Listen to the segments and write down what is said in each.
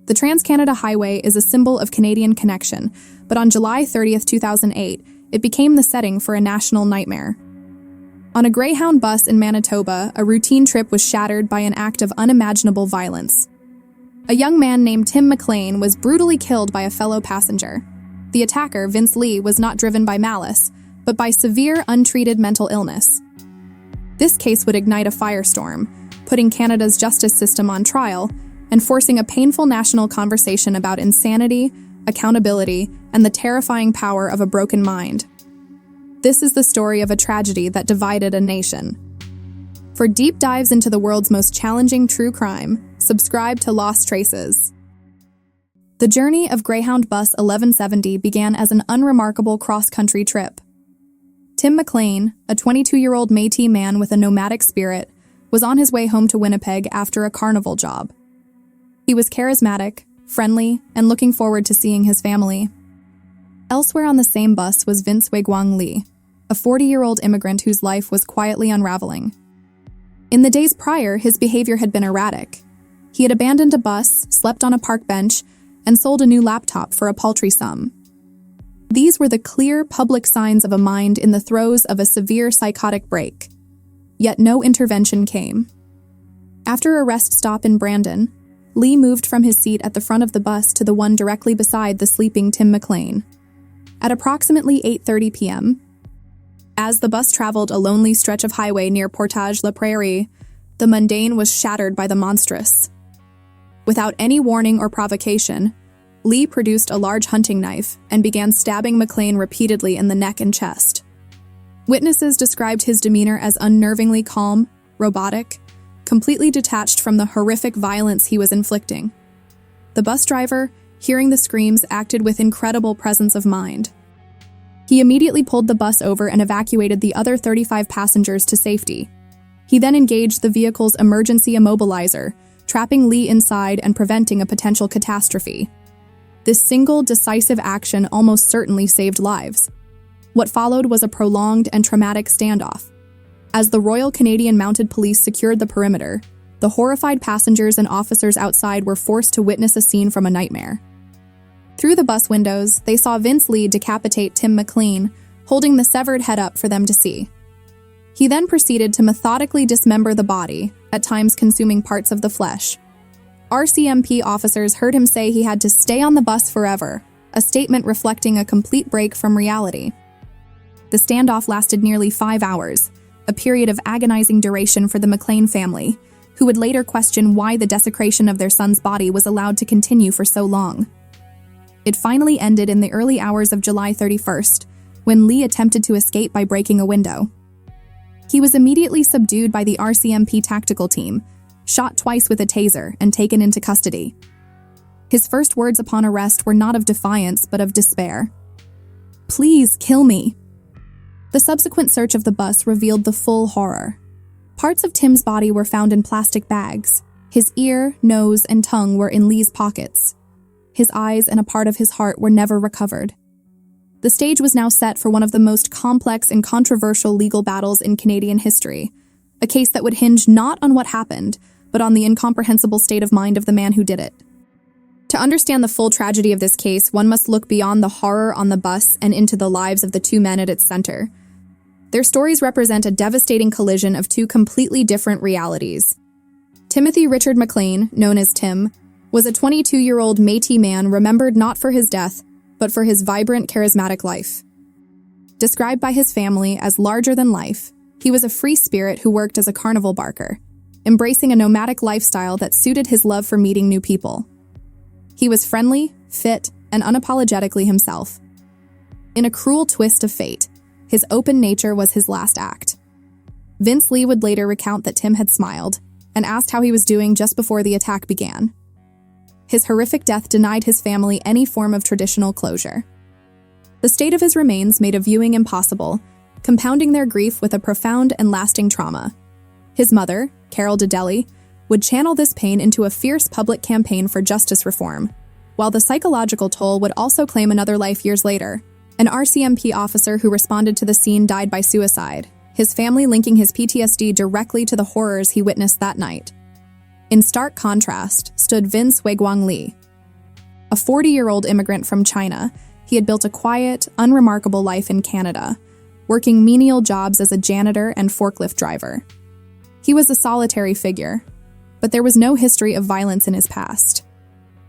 The Trans-Canada Highway is a symbol of Canadian connection, but on July 30th, 2008, it became the setting for a national nightmare. On a Greyhound bus in Manitoba, a routine trip was shattered by an act of unimaginable violence. A young man named Tim McLean was brutally killed by a fellow passenger. The attacker, Vince Lee, was not driven by malice, but by severe, untreated mental illness. This case would ignite a firestorm, putting Canada's justice system on trial and forcing a painful national conversation about insanity, accountability, and the terrifying power of a broken mind. This is the story of a tragedy that divided a nation. For deep dives into the world's most challenging true crime, subscribe to Lost Traces. The journey of Greyhound Bus 1170 began as an unremarkable cross-country trip. Tim McLean, a 22-year-old Métis man with a nomadic spirit, was on his way home to Winnipeg after a carnival job. He was charismatic, friendly, and looking forward to seeing his family. Elsewhere on the same bus was Vince Lee, a 40-year-old immigrant whose life was quietly unraveling. In the days prior, his behavior had been erratic. He had abandoned a bus, slept on a park bench, and sold a new laptop for a paltry sum. These were the clear, public signs of a mind in the throes of a severe psychotic break. Yet no intervention came. After a rest stop in Brandon, Lee moved from his seat at the front of the bus to the one directly beside the sleeping Tim McLean. At approximately 8:30 p.m., as the bus traveled a lonely stretch of highway near Portage-la-Prairie, the mundane was shattered by the monstrous. Without any warning or provocation, Lee produced a large hunting knife and began stabbing McLean repeatedly in the neck and chest. Witnesses described his demeanor as unnervingly calm, robotic, completely detached from the horrific violence he was inflicting. The bus driver, hearing the screams, acted with incredible presence of mind. He immediately pulled the bus over and evacuated the other 35 passengers to safety. He then engaged the vehicle's emergency immobilizer, trapping Lee inside and preventing a potential catastrophe. This single, decisive action almost certainly saved lives. What followed was a prolonged and traumatic standoff. As the Royal Canadian Mounted Police secured the perimeter, the horrified passengers and officers outside were forced to witness a scene from a nightmare. Through the bus windows, they saw Vince Lee decapitate Tim McLean, holding the severed head up for them to see. He then proceeded to methodically dismember the body, at times consuming parts of the flesh. RCMP officers heard him say he had to stay on the bus forever, a statement reflecting a complete break from reality. The standoff lasted nearly 5 hours, a period of agonizing duration for the McLean family, who would later question why the desecration of their son's body was allowed to continue for so long. It finally ended in the early hours of July 31st, when Lee attempted to escape by breaking a window. He was immediately subdued by the RCMP tactical team, shot twice with a taser, and taken into custody. His first words upon arrest were not of defiance, but of despair. "Please kill me." The subsequent search of the bus revealed the full horror. Parts of Tim's body were found in plastic bags. His ear, nose, and tongue were in Lee's pockets. His eyes and a part of his heart were never recovered. The stage was now set for one of the most complex and controversial legal battles in Canadian history, a case that would hinge not on what happened, but on the incomprehensible state of mind of the man who did it. To understand the full tragedy of this case, one must look beyond the horror on the bus and into the lives of the two men at its center. Their stories represent a devastating collision of two completely different realities. Timothy Richard McLean, known as Tim, was a 22-year-old Métis man remembered not for his death, but for his vibrant, charismatic life. Described by his family as larger than life, he was a free spirit who worked as a carnival barker, embracing a nomadic lifestyle that suited his love for meeting new people. He was friendly, fit, and unapologetically himself. In a cruel twist of fate, his open nature was his last act. Vince Lee would later recount that Tim had smiled and asked how he was doing just before the attack began. His horrific death denied his family any form of traditional closure. The state of his remains made a viewing impossible, compounding their grief with a profound and lasting trauma. His mother, Carol Dedeli, would channel this pain into a fierce public campaign for justice reform, while the psychological toll would also claim another life years later. An RCMP officer who responded to the scene died by suicide, his family linking his PTSD directly to the horrors he witnessed that night. In stark contrast stood Vince Lee, A 40-year-old immigrant from China, he had built a quiet, unremarkable life in Canada, working menial jobs as a janitor and forklift driver. He was a solitary figure, but there was no history of violence in his past.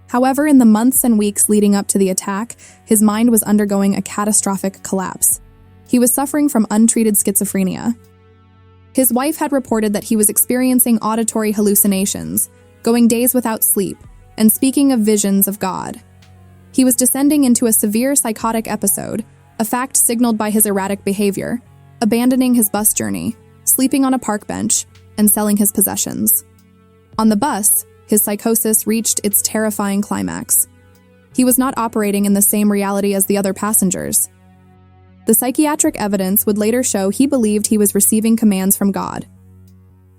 However, in the months and weeks leading up to the attack, his mind was undergoing a catastrophic collapse. He was suffering from untreated schizophrenia. His wife had reported that he was experiencing auditory hallucinations, going days without sleep, and speaking of visions of God. He was descending into a severe psychotic episode, a fact signaled by his erratic behavior, abandoning his bus journey, sleeping on a park bench, and selling his possessions. On the bus, his psychosis reached its terrifying climax. He was not operating in the same reality as the other passengers. The psychiatric evidence would later show he believed he was receiving commands from God.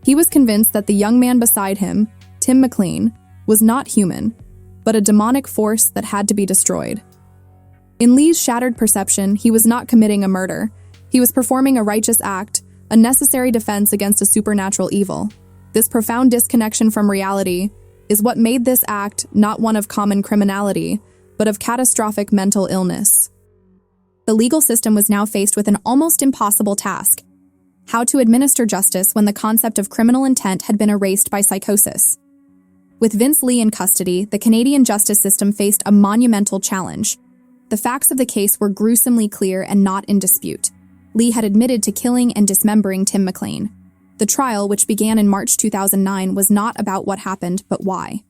He was convinced that the young man beside him, Tim McLean, was not human, but a demonic force that had to be destroyed. In Lee's shattered perception, he was not committing a murder. He was performing a righteous act, a necessary defense against a supernatural evil. This profound disconnection from reality is what made this act not one of common criminality, but of catastrophic mental illness. The legal system was now faced with an almost impossible task: how to administer justice when the concept of criminal intent had been erased by psychosis. With Vince Lee in custody, the Canadian justice system faced a monumental challenge. The facts of the case were gruesomely clear and not in dispute. Lee had admitted to killing and dismembering Tim McLean. The trial, which began in March 2009, was not about what happened, but why.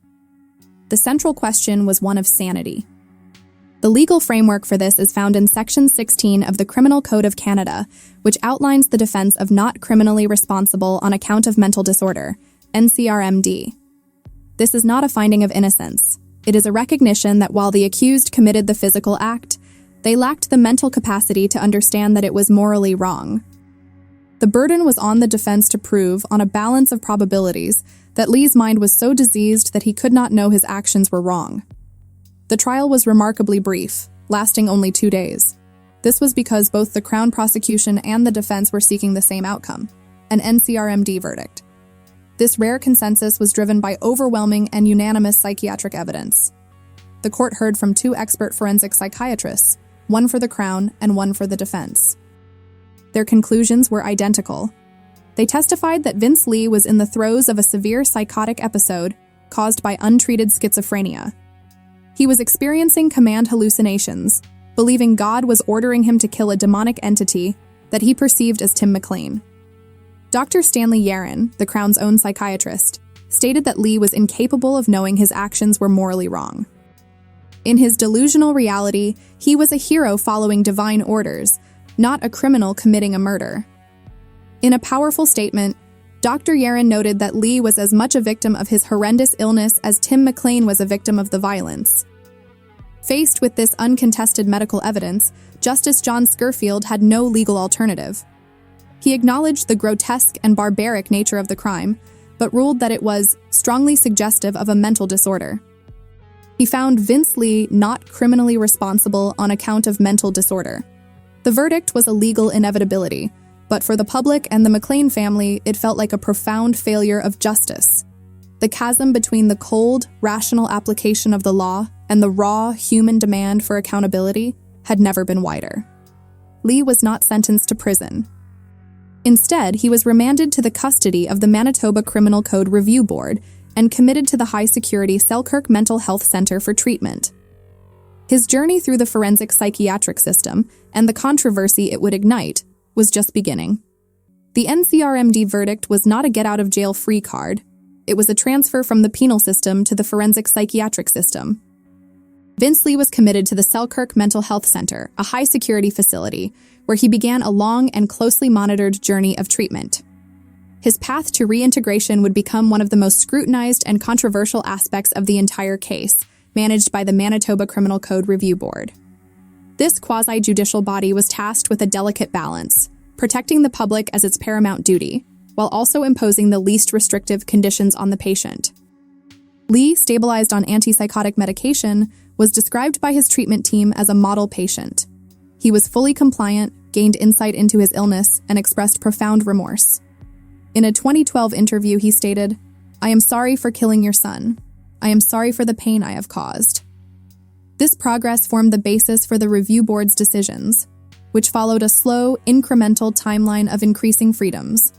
The central question was one of sanity. The legal framework for this is found in Section 16 of the Criminal Code of Canada, which outlines the defense of not criminally responsible on account of mental disorder, NCRMD. This is not a finding of innocence. It is a recognition that while the accused committed the physical act, they lacked the mental capacity to understand that it was morally wrong. The burden was on the defense to prove, on a balance of probabilities, that Lee's mind was so diseased that he could not know his actions were wrong. The trial was remarkably brief, lasting only 2 days. This was because both the Crown prosecution and the defense were seeking the same outcome, an NCRMD verdict. This rare consensus was driven by overwhelming and unanimous psychiatric evidence. The court heard from 2 expert forensic psychiatrists, one for the Crown and one for the defense. Their conclusions were identical. They testified that Vince Lee was in the throes of a severe psychotic episode caused by untreated schizophrenia. He was experiencing command hallucinations, believing God was ordering him to kill a demonic entity that he perceived as Tim McLean. Dr. Stanley Yaron, the Crown's own psychiatrist, stated that Lee was incapable of knowing his actions were morally wrong. In his delusional reality, he was a hero following divine orders, not a criminal committing a murder. In a powerful statement, Dr. Yaron noted that Lee was as much a victim of his horrendous illness as Tim McLean was a victim of the violence. Faced with this uncontested medical evidence, Justice John Scurfield had no legal alternative. He acknowledged the grotesque and barbaric nature of the crime, but ruled that it was strongly suggestive of a mental disorder. He found Vince Lee not criminally responsible on account of mental disorder. The verdict was a legal inevitability, but for the public and the McLean family, it felt like a profound failure of justice. The chasm between the cold, rational application of the law and the raw, human demand for accountability had never been wider. Lee was not sentenced to prison. Instead, he was remanded to the custody of the Manitoba Criminal Code Review Board and committed to the high-security Selkirk Mental Health Center for treatment. His journey through the forensic psychiatric system and the controversy it would ignite was just beginning. The NCRMD verdict was not a get-out-of-jail-free card. It was a transfer from the penal system to the forensic psychiatric system. Vince Lee was committed to the Selkirk Mental Health Center, a high-security facility, where he began a long and closely monitored journey of treatment. His path to reintegration would become one of the most scrutinized and controversial aspects of the entire case, managed by the Manitoba Criminal Code Review Board. This quasi-judicial body was tasked with a delicate balance, protecting the public as its paramount duty, while also imposing the least restrictive conditions on the patient. Lee, stabilized on antipsychotic medication, was described by his treatment team as a model patient. He was fully compliant, gained insight into his illness, and expressed profound remorse. In a 2012 interview, he stated, "I am sorry for killing your son. I am sorry for the pain I have caused." This progress formed the basis for the review board's decisions, which followed a slow, incremental timeline of increasing freedoms.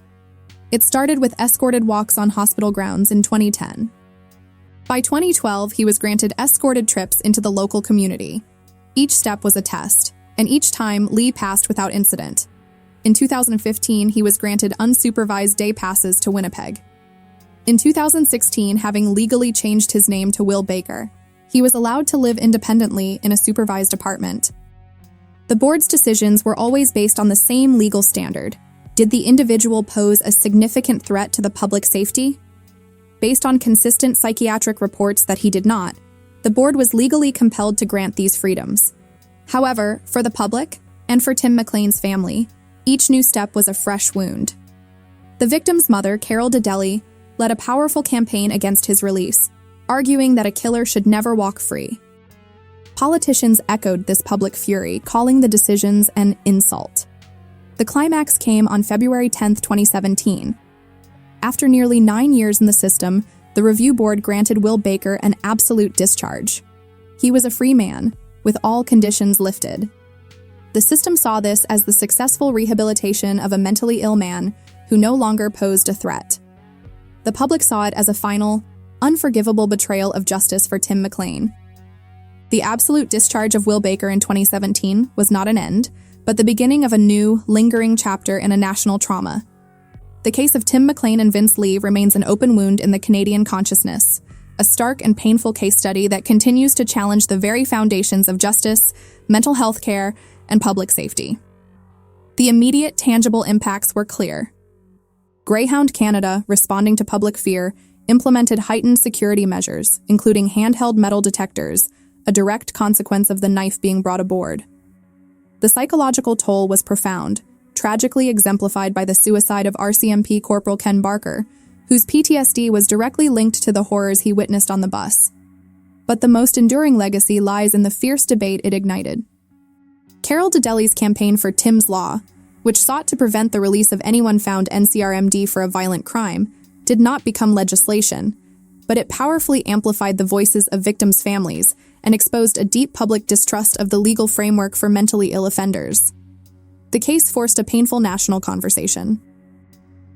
It started with escorted walks on hospital grounds in 2010. By 2012, he was granted escorted trips into the local community. Each step was a test, and each time Lee passed without incident. In 2015, he was granted unsupervised day passes to Winnipeg. In 2016, having legally changed his name to Will Baker, he was allowed to live independently in a supervised apartment. The board's decisions were always based on the same legal standard. Did the individual pose a significant threat to the public safety? Based on consistent psychiatric reports that he did not, the board was legally compelled to grant these freedoms. However, for the public, and for Tim McLean's family, each new step was a fresh wound. The victim's mother, Carol Dedeli, led a powerful campaign against his release, arguing that a killer should never walk free. Politicians echoed this public fury, calling the decisions an insult. The climax came on February 10, 2017. After nearly 9 years in the system, the review board granted Will Baker an absolute discharge. He was a free man, with all conditions lifted. The system saw this as the successful rehabilitation of a mentally ill man who no longer posed a threat. The public saw it as a final, unforgivable betrayal of justice for Tim McLean. The absolute discharge of Will Baker in 2017 was not an end, but the beginning of a new, lingering chapter in a national trauma. The case of Tim McLean and Vince Lee remains an open wound in the Canadian consciousness, a stark and painful case study that continues to challenge the very foundations of justice, mental health care, and public safety. The immediate, tangible impacts were clear. Greyhound Canada, responding to public fear, implemented heightened security measures, including handheld metal detectors, a direct consequence of the knife being brought aboard. The psychological toll was profound, tragically exemplified by the suicide of RCMP Corporal Ken Barker, whose PTSD was directly linked to the horrors he witnessed on the bus. But the most enduring legacy lies in the fierce debate it ignited. Carol Dedeli's campaign for Tim's Law, which sought to prevent the release of anyone found NCRMD for a violent crime, did not become legislation, but it powerfully amplified the voices of victims' families and exposed a deep public distrust of the legal framework for mentally ill offenders. The case forced a painful national conversation.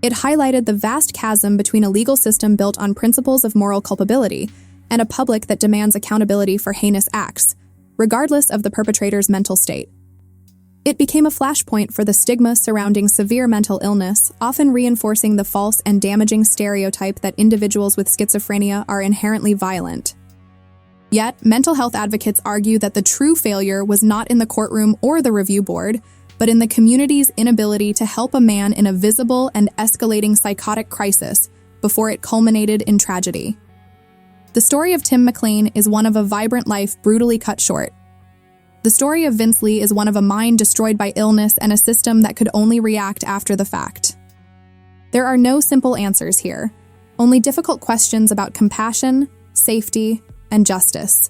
It highlighted the vast chasm between a legal system built on principles of moral culpability and a public that demands accountability for heinous acts, regardless of the perpetrator's mental state. It became a flashpoint for the stigma surrounding severe mental illness, often reinforcing the false and damaging stereotype that individuals with schizophrenia are inherently violent. Yet, mental health advocates argue that the true failure was not in the courtroom or the review board, but in the community's inability to help a man in a visible and escalating psychotic crisis before it culminated in tragedy. The story of Tim McLean is one of a vibrant life brutally cut short. The story of Vince Lee is one of a mind destroyed by illness and a system that could only react after the fact. There are no simple answers here, only difficult questions about compassion, safety, and justice.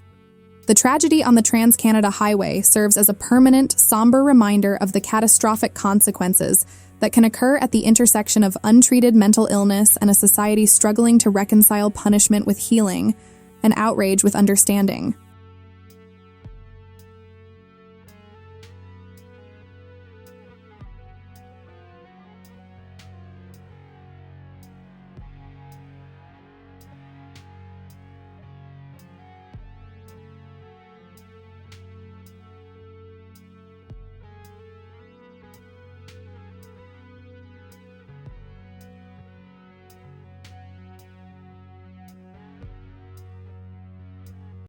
The tragedy on the Trans-Canada Highway serves as a permanent, somber reminder of the catastrophic consequences that can occur at the intersection of untreated mental illness and a society struggling to reconcile punishment with healing and outrage with understanding.